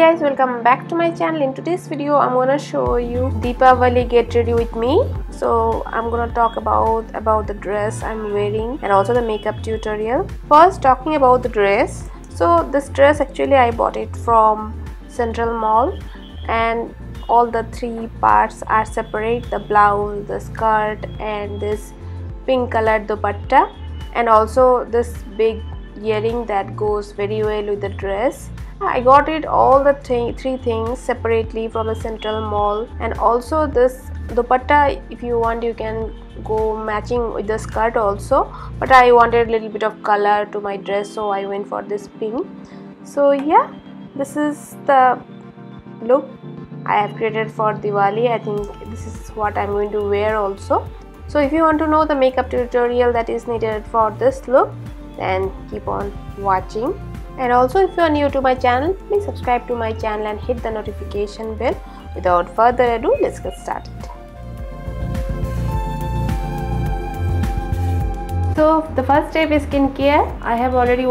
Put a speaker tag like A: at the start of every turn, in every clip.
A: guys, welcome back to my channel. In today's video I'm gonna show you Deepavali get ready with me. So I'm gonna talk about the dress I'm wearing and also the makeup tutorial. First, talking about the dress. So this dress actually I bought it from Central Mall, and all the three parts are separate: the blouse, the skirt, and this pink colored dupatta, and also this big earring that goes very well with the dress. I got it all the three things separately from the Central Mall, and also this dupatta, if you want you can go matching with the skirt also, but I wanted a little bit of color to my dress, so I went for this pink. So yeah, this is the look I have created for Diwali. I think this is what I'm going to wear also. So if you want to know the makeup tutorial that is needed for this look, then keep on watching. And also, if you are new to my channel, please subscribe to my channel and hit the notification bell. Without further ado, let's get started. So the first step is skincare. I have already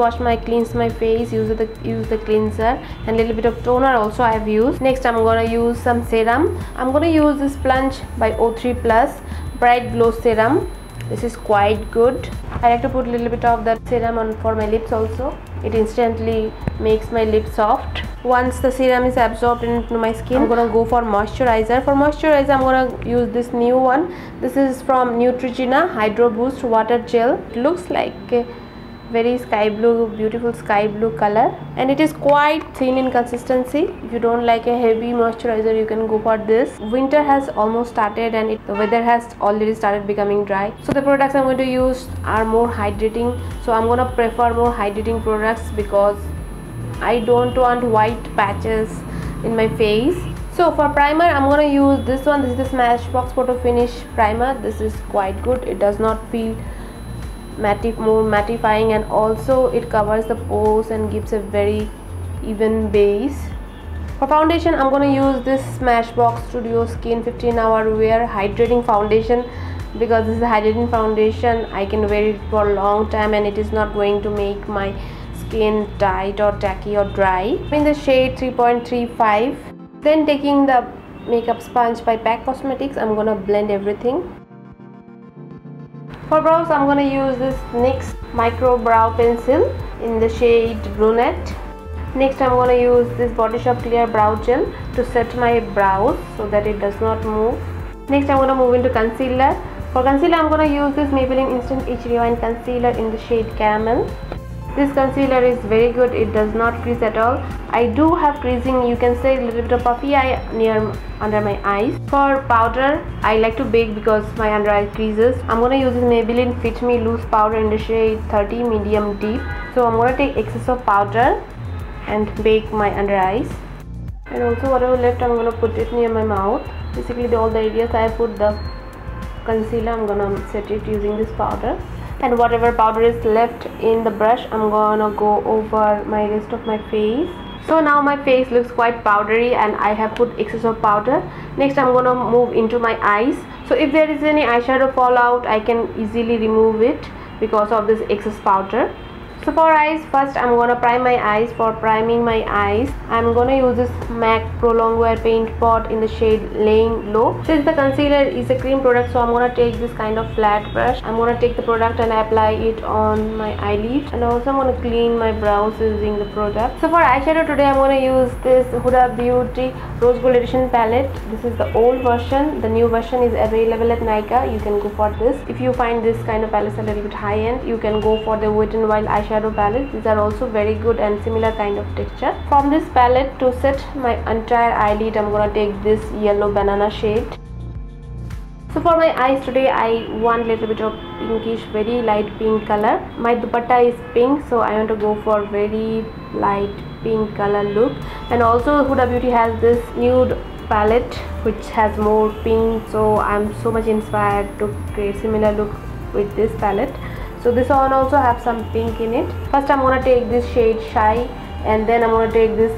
A: cleansed my face, use the cleanser, and little bit of toner also I have used. Next I'm gonna use some serum. I'm gonna use this Plunge by O3 Plus Bright Glow Serum. This is quite good. I like to put a little bit of that serum on for my lips also. It instantly makes my lips soft. Once the serum is absorbed into my skin, I'm gonna go for moisturizer. For moisturizer, I'm gonna use this new one. This is from Neutrogena Hydro Boost Water Gel. It looks like a very sky blue, beautiful sky blue color, and it is quite thin in consistency. If you don't like a heavy moisturizer, you can go for this. Winter has almost started and the weather has already started becoming dry, so the products I'm going to use are more hydrating. So I'm gonna prefer more hydrating products because I don't want white patches in my face. So for primer, I'm gonna use this one. This is the Smashbox Photo Finish primer. This is quite good. It does not feel more mattifying, and also it covers the pores and gives a very even base. For foundation, I'm going to use this Smashbox Studio Skin 15-hour wear hydrating foundation, because this is a hydrating foundation. I can wear it for a long time and it is not going to make my skin tight or tacky or dry. In the shade 3.35. Then taking the makeup sponge by PAC Cosmetics, I'm going to blend everything. For brows, I'm going to use this NYX Micro Brow Pencil in the shade Brunette. Next, I'm going to use this Body Shop Clear Brow Gel to set my brows so that it does not move. Next, I'm going to move into concealer. For concealer, I'm going to use this Maybelline Instant Age Rewind Concealer in the shade Caramel. This concealer is very good. It does not crease at all. I do have creasing, you can say a little bit of puffy eye under my eyes. For powder, I like to bake because my under eye creases. I'm going to use this Maybelline Fit Me Loose Powder in the shade 30 Medium Deep. So I'm going to take excess of powder and bake my under eyes. And also whatever left, I'm going to put it near my mouth. Basically all the areas I put the concealer, I'm going to set it using this powder. And whatever powder is left in the brush, I'm gonna go over my rest of my face. So now my face looks quite powdery and I have put excess of powder. Next I'm gonna move into my eyes. So if there is any eyeshadow fallout, I can easily remove it because of this excess powder. So for eyes, first I'm gonna prime my eyes. For priming my eyes, I'm gonna use this MAC Pro Longwear Paint Pot in the shade Laying Low. Since the concealer is a cream product, so I'm gonna take this kind of flat brush. I'm gonna take the product and apply it on my eyelid, and also I'm gonna clean my brows using the product. So for eyeshadow today, I'm gonna use this Huda Beauty Rose Gold Edition palette. This is the old version. The new version is available at Nykaa. You can go for this. If you find this kind of palettes a little bit high end, you can go for the Wet n Wild eyeshadow palette. These are also very good and similar kind of texture. From this palette, to set my entire eyelid, I'm gonna take this yellow banana shade. So for my eyes today, I want a little bit of pinkish, very light pink color. My dupatta is pink, so I want to go for very light pink color look. And also Huda Beauty has this nude palette which has more pink, so I'm so much inspired to create similar look with this palette. So this one also have some pink in it. First I'm gonna take this shade Shy, and then I'm gonna take this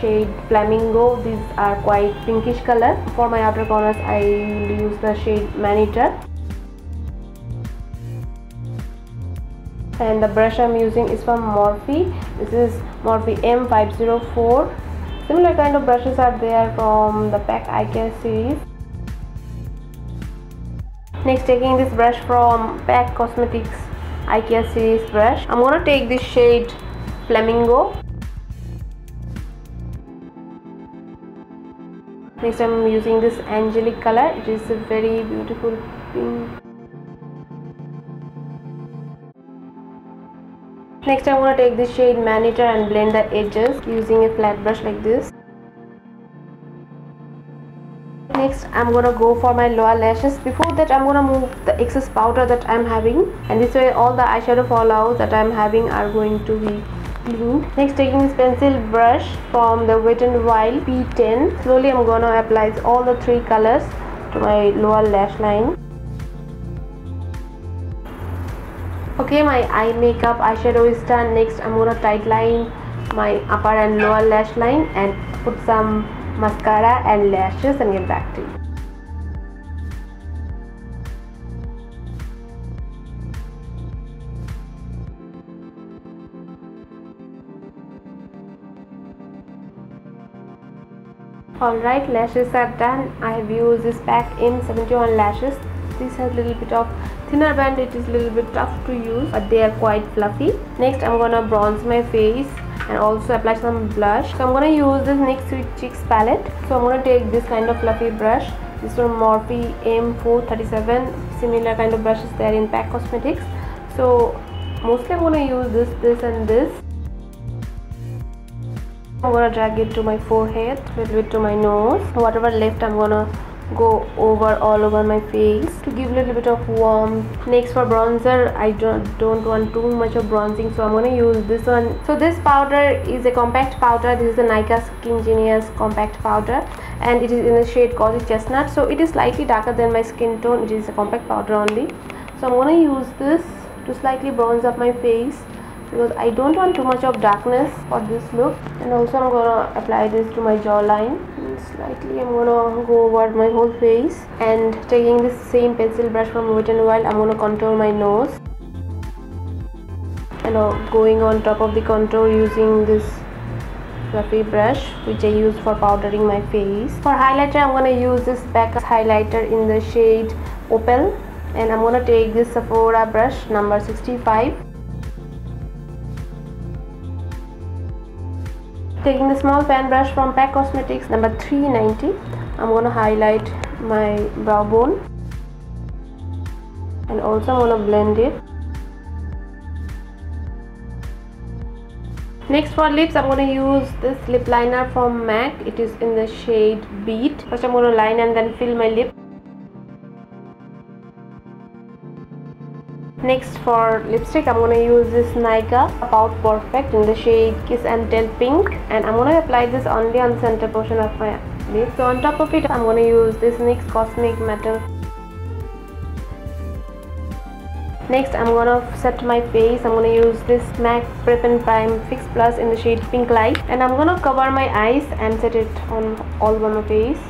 A: shade Flamingo. These are quite pinkish color. For my outer corners, I use the shade Maneater. And the brush I'm using is from Morphe. This is Morphe M504. Similar kind of brushes are there from the Pack Eye Care series. Next, taking this brush from Pack Cosmetics Eye Care series brush, I'm gonna take this shade Flamingo. Next, I'm using this angelic color. It is a very beautiful pink. Next, I'm gonna take this shade Maneater and blend the edges using a flat brush like this. Next, I'm gonna go for my lower lashes. Before that, I'm gonna move the excess powder that I'm having, and this way all the eyeshadow fallouts that I'm having are going to be cleaned. Next, taking this pencil brush from the Wet n Wild P10, slowly I'm gonna apply all the three colors to my lower lash line. Okay, my eye makeup eyeshadow is done. Next, I'm gonna tight line my upper and lower lash line and put some mascara and lashes and get back to you. Alright, lashes are done. I have used this Pack M71 lashes. This has a little bit of thinner band. It is a little bit tough to use, but they are quite fluffy. Next, I'm gonna bronze my face and also apply some blush. So I'm gonna use this NYX Sweet Cheeks palette. So I'm gonna take this kind of fluffy brush. This is from Morphe M437. Similar kind of brushes there in Pack Cosmetics. So mostly I'm gonna use this and this. I'm gonna drag it to my forehead, a little bit to my nose. Whatever left, I'm gonna go over all over my face to give a little bit of warmth. Next, for bronzer, I don't want too much of bronzing, so I'm gonna use this one. So this powder is a compact powder. This is the Nykaa Skin Genius compact powder, and it is in the shade called Chestnut. So it is slightly darker than my skin tone. It is a compact powder only. So I'm gonna use this to slightly bronze up my face, because I don't want too much of darkness for this look. And also I'm gonna apply this to my jawline, and slightly I'm gonna go over my whole face. And taking this same pencil brush from Wet n Wild, I'm gonna contour my nose, and going on top of the contour using this fluffy brush which I use for powdering my face. For highlighter, I'm gonna use this Pack highlighter in the shade Opal, and I'm gonna take this Sephora brush number 65. Taking the small fan brush from Pack Cosmetics number 390, I'm gonna highlight my brow bone, and also I'm gonna blend it. Next, for lips, I'm gonna use this lip liner from MAC. It is in the shade Beat. First, I'm gonna line and then fill my lip. Next, for lipstick, I'm gonna use this Nykaa Pout Perfect in the shade Kiss and Tell Pink, and I'm gonna apply this only on the center portion of my lip. So on top of it, I'm gonna use this NYX Cosmic Metal. Next, I'm gonna set my face. I'm gonna use this MAC Prep and Prime Fix Plus in the shade Pink Light, and I'm gonna cover my eyes and set it on all over my face.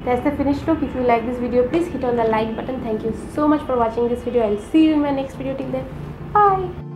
A: That's the finished look. If you like this video, please hit on the like button. Thank you so much for watching this video. I'll see you in my next video. Till then, bye.